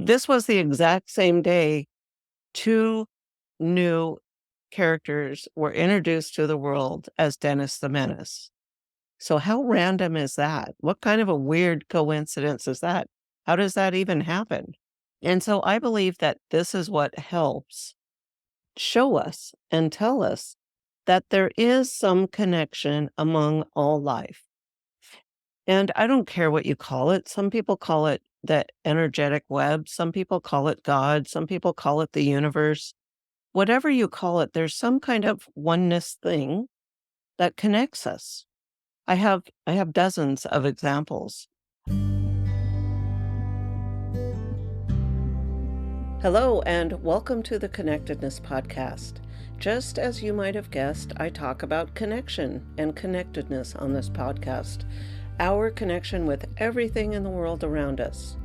This was the exact same day two new characters were introduced to the world as Dennis the Menace. So how random is that? What kind of a weird coincidence is that? How does that even happen? And so I believe that this is what helps show us and tell us that there is some connection among all life. And I don't care what you call it. Some people call it the energetic web. Some people call it God. Some people call it the universe. Whatever you call it, there's some kind of oneness thing that connects us. I have dozens of examples. Hello, and welcome to the Connectedness podcast. Just as you might have guessed, I talk about connection and connectedness on this podcast, our connection with everything in the world around us.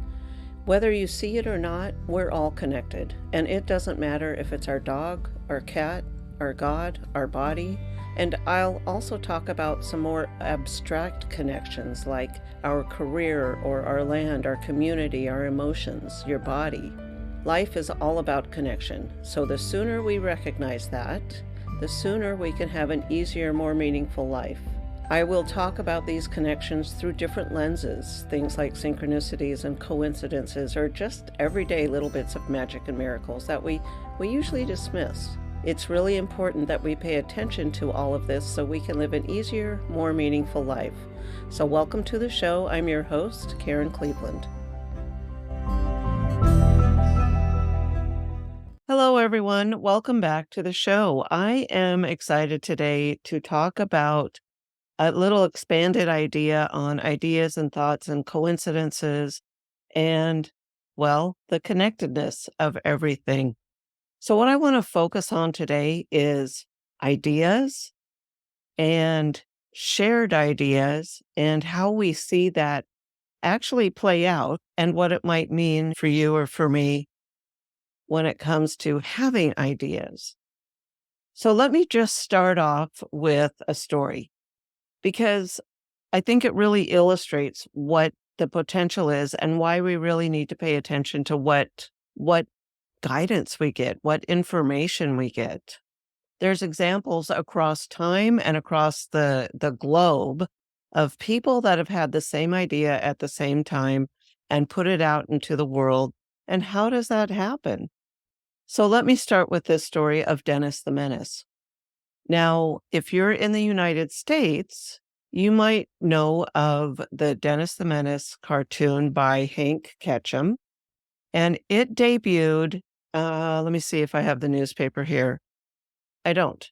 Whether you see it or not, we're all connected, and it doesn't matter if it's our dog, our cat, our God, our body, and I'll also talk about some more abstract connections like our career or our land, our community, our emotions, your body. Life is all about connection, so the sooner we recognize that, the sooner we can have an easier, more meaningful life. I will talk about these connections through different lenses, things like synchronicities and coincidences, or just everyday little bits of magic and miracles that we usually dismiss. It's really important that we pay attention to all of this so we can live an easier, more meaningful life. So welcome to the show. I'm your host, Karen Cleveland. Hello, everyone. Welcome back to the show. I am excited today to talk about a little expanded idea on ideas and thoughts and coincidences and, well, the connectedness of everything. So what I want to focus on today is ideas and shared ideas and how we see that actually play out and what it might mean for you or for me when it comes to having ideas. So let me just start off with a story, because I think it really illustrates what the potential is and why we really need to pay attention to what guidance we get, what information we get. There's examples across time and across the globe of people that have had the same idea at the same time and put it out into the world. And how does that happen? So let me start with this story of Dennis the Menace. Now, if you're in the United States, you might know of the Dennis the Menace cartoon by Hank Ketchum, and it debuted, let me see if I have the newspaper here. I don't.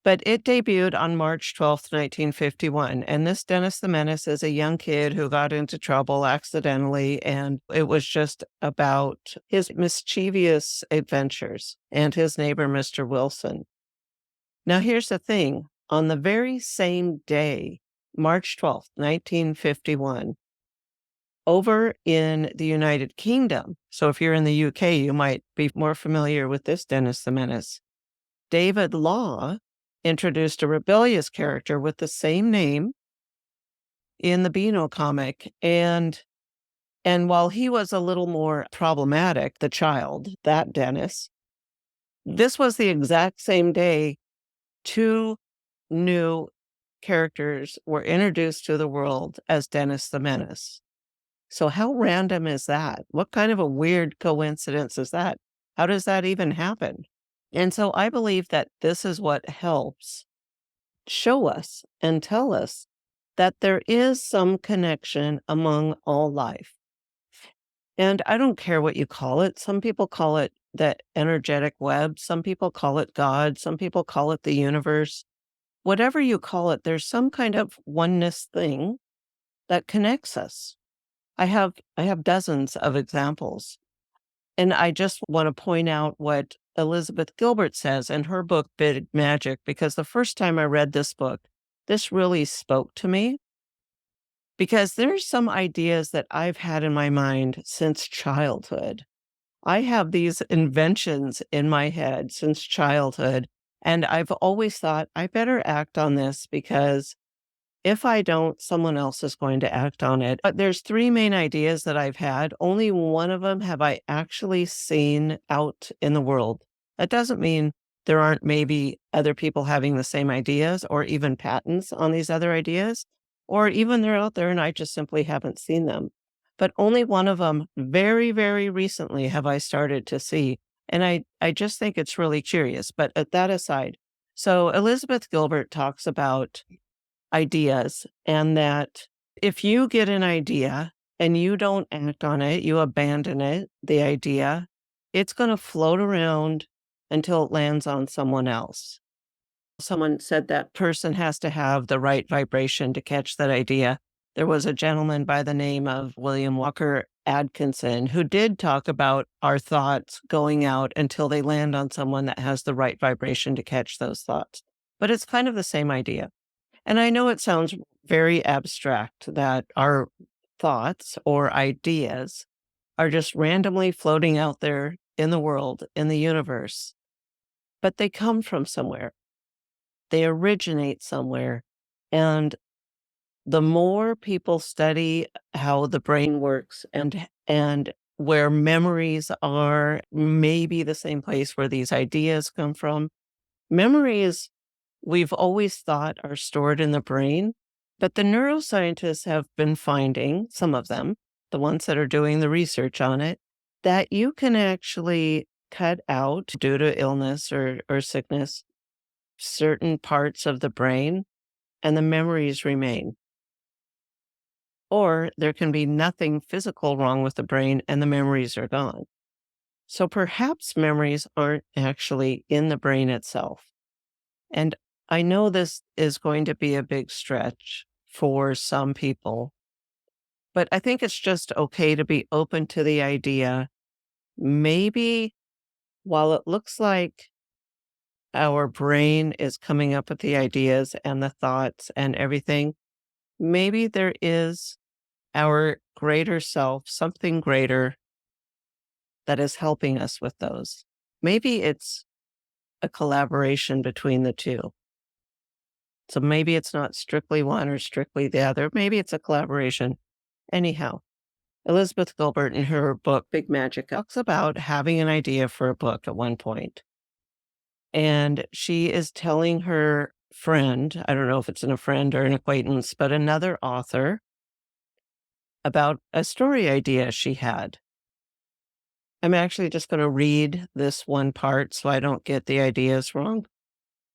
But it debuted on March 12th, 1951, and this Dennis the Menace is a young kid who got into trouble accidentally, and it was just about his mischievous adventures and his neighbor, Mr. Wilson. Now, here's the thing. On the very same day, March 12th, 1951, over in the United Kingdom, so if you're in the UK, you might be more familiar with this Dennis the Menace, David Law introduced a rebellious character with the same name in the Beano comic. And while he was a little more problematic, the child, that Dennis, this was the exact same day two new characters were introduced to the world as Dennis the Menace. So how random is that? What kind of a weird coincidence is that? How does that even happen? And so I believe that this is what helps show us and tell us that there is some connection among all life. And I don't care what you call it. Some people call it the energetic web. Some people call it God. Some people call it the universe. Whatever you call it, there's some kind of oneness thing that connects us. I have dozens of examples. And I just want to point out what Elizabeth Gilbert says in her book, Big Magic, because the first time I read this book, this really spoke to me, because there's some ideas that I've had in my mind since childhood. I have these inventions in my head since childhood, and I've always thought I better act on this because If I don't, someone else is going to act on it. But there's three main ideas that I've had. Only one of them have I actually seen out in the world. That doesn't mean there aren't maybe other people having the same ideas or even patents on these other ideas, or even they're out there and I just simply haven't seen them. But only one of them very, very recently have I started to see. And I just think it's really curious. But at that aside, so Elizabeth Gilbert talks about ideas, and that if you get an idea and you don't act on it, you abandon it, the idea, it's going to float around until it lands on someone else. Someone said that person has to have the right vibration to catch that idea. There was a gentleman by the name of William Walker Atkinson who did talk about our thoughts going out until they land on someone that has the right vibration to catch those thoughts. But it's kind of the same idea. And I know it sounds very abstract that our thoughts or ideas are just randomly floating out there in the world, in the universe, but they come from somewhere. They originate somewhere. And the more people study how the brain works and where memories are maybe the same place where these ideas come from, memories we've always thought are stored in the brain, but the neuroscientists have been finding, some of them, the ones that are doing the research on it, that you can actually cut out, due to illness or sickness, certain parts of the brain and the memories remain. Or there can be nothing physical wrong with the brain and the memories are gone. So perhaps memories aren't actually in the brain itself. And I know this is going to be a big stretch for some people, but I think it's just okay to be open to the idea. Maybe while it looks like our brain is coming up with the ideas and the thoughts and everything, maybe there is our greater self, something greater that is helping us with those. Maybe it's a collaboration between the two. So maybe it's not strictly one or strictly the other. Maybe it's a collaboration. Anyhow, Elizabeth Gilbert in her book, Big Magic, talks about having an idea for a book at one point. And she is telling her friend, I don't know if it's a friend or an acquaintance, but another author, about a story idea she had. I'm actually just going to read this one part so I don't get the ideas wrong.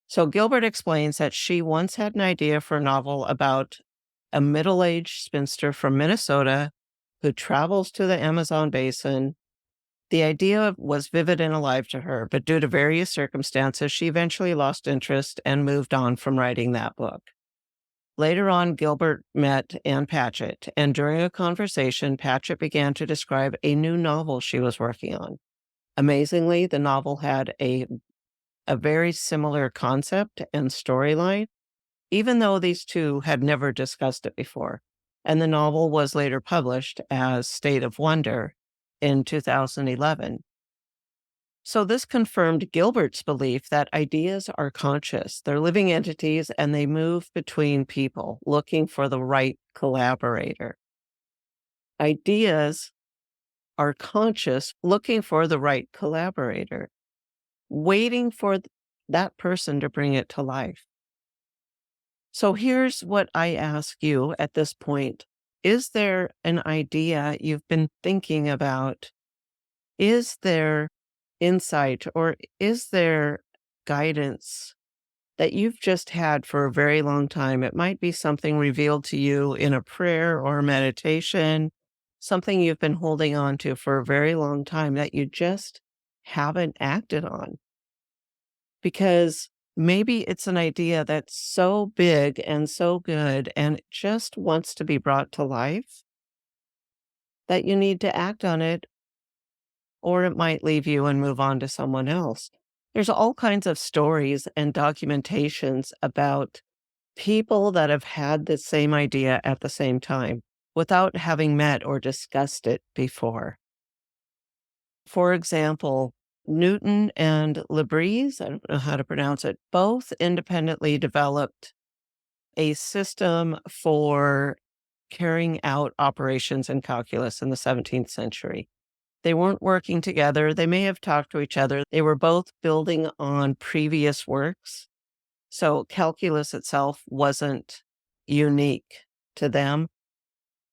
So Gilbert explains that she once had an idea for a novel about a middle-aged spinster from Minnesota who travels to the Amazon basin. The idea was vivid and alive to her, but due to various circumstances, she eventually lost interest and moved on from writing that book. Later on, Gilbert met Ann Patchett, and during a conversation, Patchett began to describe a new novel she was working on. Amazingly, the novel had a very similar concept and storyline, even though these two had never discussed it before. And the novel was later published as State of Wonder in 2011. So this confirmed Gilbert's belief that ideas are conscious. They're living entities and they move between people looking for the right collaborator. Ideas are conscious, looking for the right collaborator, waiting for that person to bring it to life. So here's what I ask you at this point. Is there an idea you've been thinking about? Is there insight or is there guidance that you've just had for a very long time? It might be something revealed to you in a prayer or a meditation, something you've been holding on to for a very long time that you just haven't acted on. Because maybe it's an idea that's so big and so good and it just wants to be brought to life that you need to act on it, or it might leave you and move on to someone else. There's all kinds of stories and documentations about people that have had the same idea at the same time without having met or discussed it before. For example, Newton and Lebris, I don't know how to pronounce it, both independently developed a system for carrying out operations in calculus in the 17th century. They weren't working together. They may have talked to each other. They were both building on previous works. So calculus itself wasn't unique to them,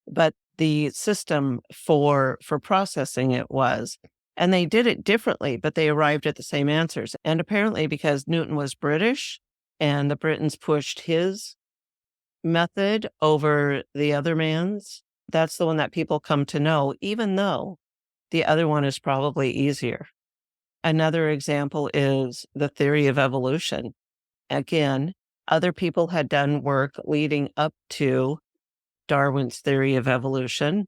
but the system for processing it was. And they did it differently, but they arrived at the same answers. And apparently because Newton was British and the Britons pushed his method over the other man's, that's the one that people come to know, even though the other one is probably easier. Another example is the theory of evolution. Again, other people had done work leading up to Darwin's theory of evolution.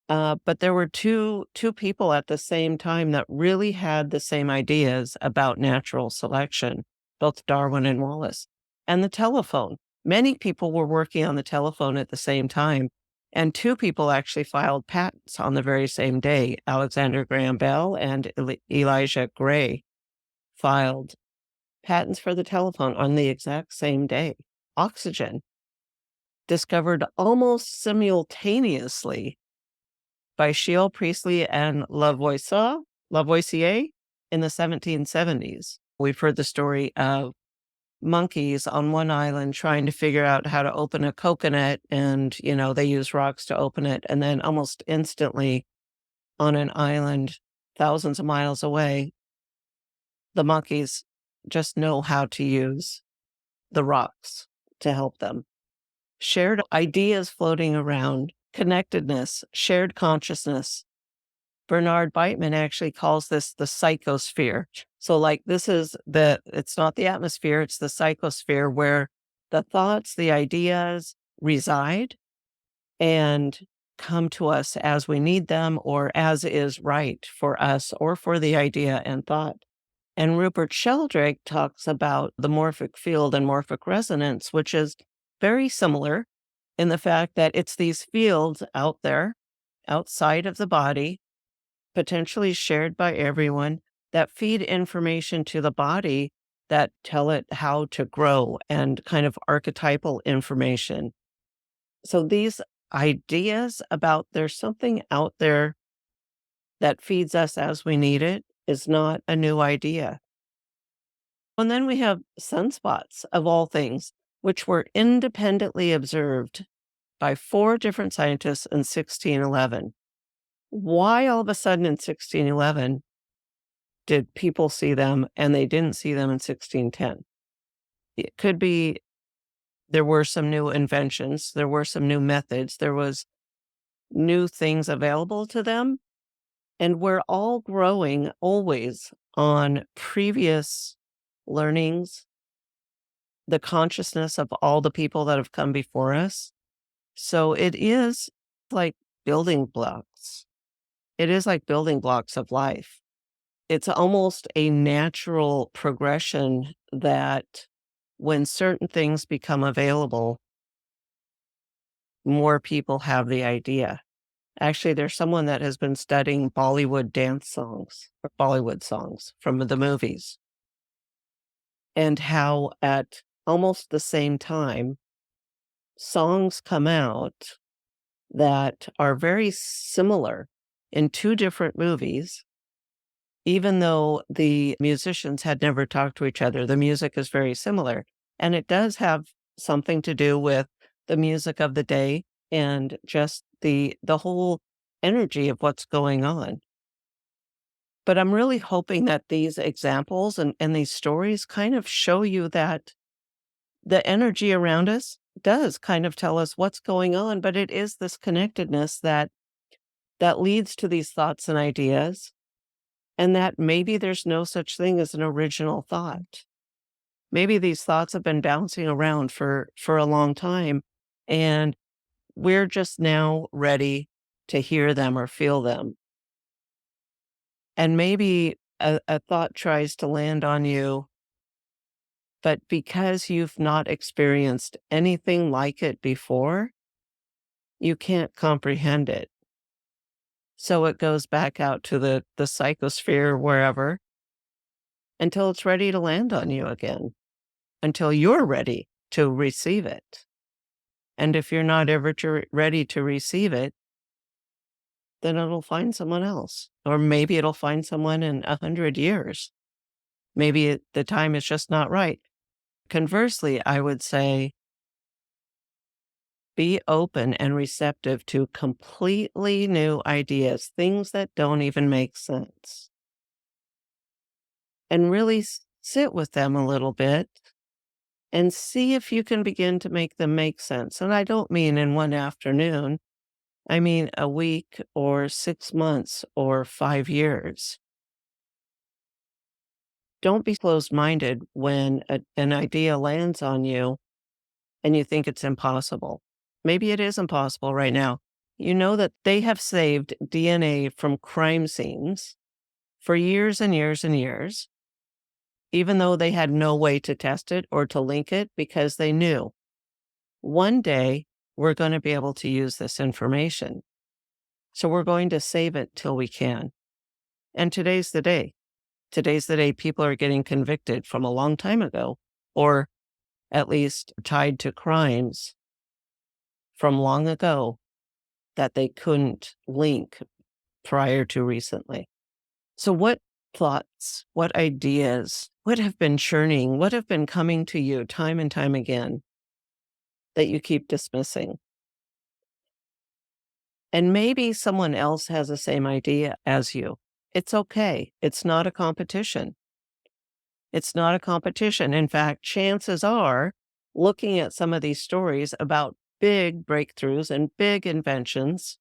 But there were two people at the same time that really had the same ideas about natural selection, both Darwin and Wallace. And the telephone. Many people were working on the telephone at the same time. And two people actually filed patents on the very same day. Alexander Graham Bell and Elijah Gray filed patents for the telephone on the exact same day. Oxygen, discovered almost simultaneously by Scheele, Priestley, and Lavoisier in the 1770s. We've heard the story of monkeys on one island trying to figure out how to open a coconut, and, they use rocks to open it. And then almost instantly on an island thousands of miles away, the monkeys just know how to use the rocks to help them. Shared ideas floating around, connectedness, shared consciousness. Bernard Bitman actually calls this the psychosphere. So it's not the atmosphere, it's the psychosphere where the thoughts, the ideas reside and come to us as we need them or as is right for us or for the idea and thought. And Rupert Sheldrake talks about the morphic field and morphic resonance, which is very similar in the fact that it's these fields out there, outside of the body, potentially shared by everyone, that feed information to the body that tell it how to grow and kind of archetypal information. So these ideas about there's something out there that feeds us as we need it is not a new idea. And then we have sunspots, of all things, which were independently observed by 4 different scientists in 1611. Why all of a sudden in 1611 did people see them and they didn't see them in 1610? It could be there were some new inventions, there were some new methods, there was new things available to them, and we're all growing always on previous learnings, the consciousness of all the people that have come before us. So it is like building blocks. It is like building blocks of life. It's almost a natural progression that when certain things become available, more people have the idea. Actually, there's someone that has been studying Bollywood dance songs or Bollywood songs from the movies, and how at almost the same time, songs come out that are very similar in 2 different movies, even though the musicians had never talked to each other. The music is very similar, and it does have something to do with the music of the day and just the whole energy of what's going on. But I'm really hoping that these examples and these stories kind of show you that the energy around us does kind of tell us what's going on, but it is this connectedness that leads to these thoughts and ideas, and that maybe there's no such thing as an original thought. Maybe these thoughts have been bouncing around for a long time, and we're just now ready to hear them or feel them. And maybe a thought tries to land on you, but because you've not experienced anything like it before, you can't comprehend it. So it goes back out to the psychosphere, wherever, until it's ready to land on you again, until you're ready to receive it. And if you're not ever ready to receive it, then it'll find someone else. Or maybe it'll find someone in 100 years. Maybe the time is just not right. Conversely, I would say be open and receptive to completely new ideas, things that don't even make sense. And really sit with them a little bit and see if you can begin to make them make sense. And I don't mean in one afternoon. I mean a week or 6 months or 5 years. Don't be closed-minded when an idea lands on you and you think it's impossible. Maybe it is impossible right now. You know that they have saved DNA from crime scenes for years and years and years, even though they had no way to test it or to link it, because they knew one day we're going to be able to use this information. So we're going to save it till we can. And today's the day. Today's the day people are getting convicted from a long time ago, or at least tied to crimes from long ago that they couldn't link prior to recently. So what thoughts, what ideas, what have been churning, what have been coming to you time and time again that you keep dismissing? And maybe someone else has the same idea as you. It's okay. It's not a competition. It's not a competition. In fact, chances are, looking at some of these stories about big breakthroughs and big inventions,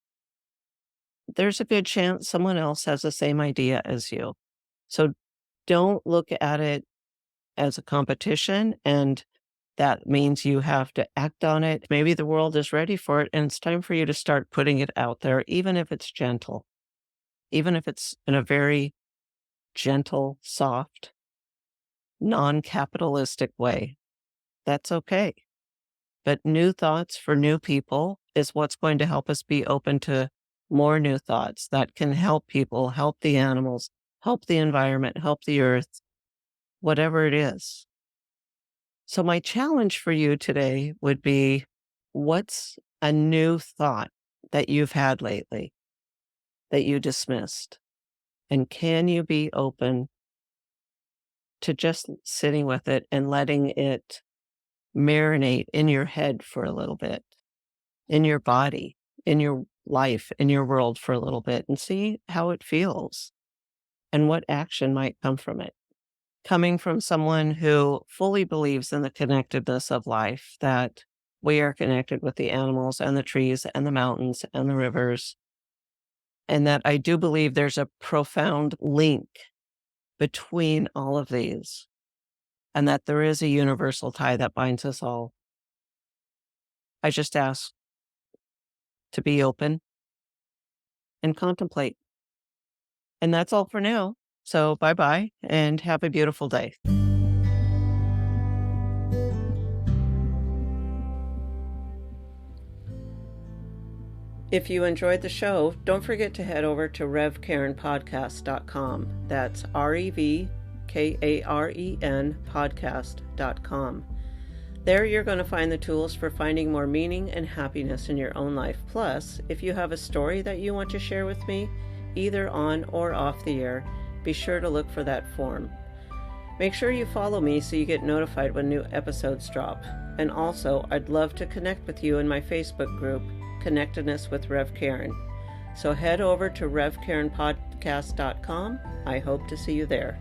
there's a good chance someone else has the same idea as you. So don't look at it as a competition, and that means you have to act on it. Maybe the world is ready for it, and it's time for you to start putting it out there, even if it's gentle, even if it's in a very gentle, soft, non-capitalistic way. That's okay. But new thoughts for new people is what's going to help us be open to more new thoughts that can help people, help the animals, help the environment, help the earth, whatever it is. So my challenge for you today would be, what's a new thought that you've had lately that you dismissed? And can you be open to just sitting with it and letting it marinate in your head for a little bit, in your body, in your life, in your world for a little bit, and see how it feels and what action might come from it? Coming from someone who fully believes in the connectedness of life, that we are connected with the animals and the trees and the mountains and the rivers, and that I do believe there's a profound link between all of these, and that there is a universal tie that binds us all. I just ask to be open and contemplate. And that's all for now. So bye-bye and have a beautiful day. If you enjoyed the show, don't forget to head over to revkarenpodcast.com. That's REVKAREN podcast.com. There you're going to find the tools for finding more meaning and happiness in your own life. Plus, if you have a story that you want to share with me, either on or off the air, be sure to look for that form. Make sure you follow me so you get notified when new episodes drop. And also, I'd love to connect with you in my Facebook group, Connectedness with Rev Karen. So head over to revkarenpodcast.com. I hope to see you there.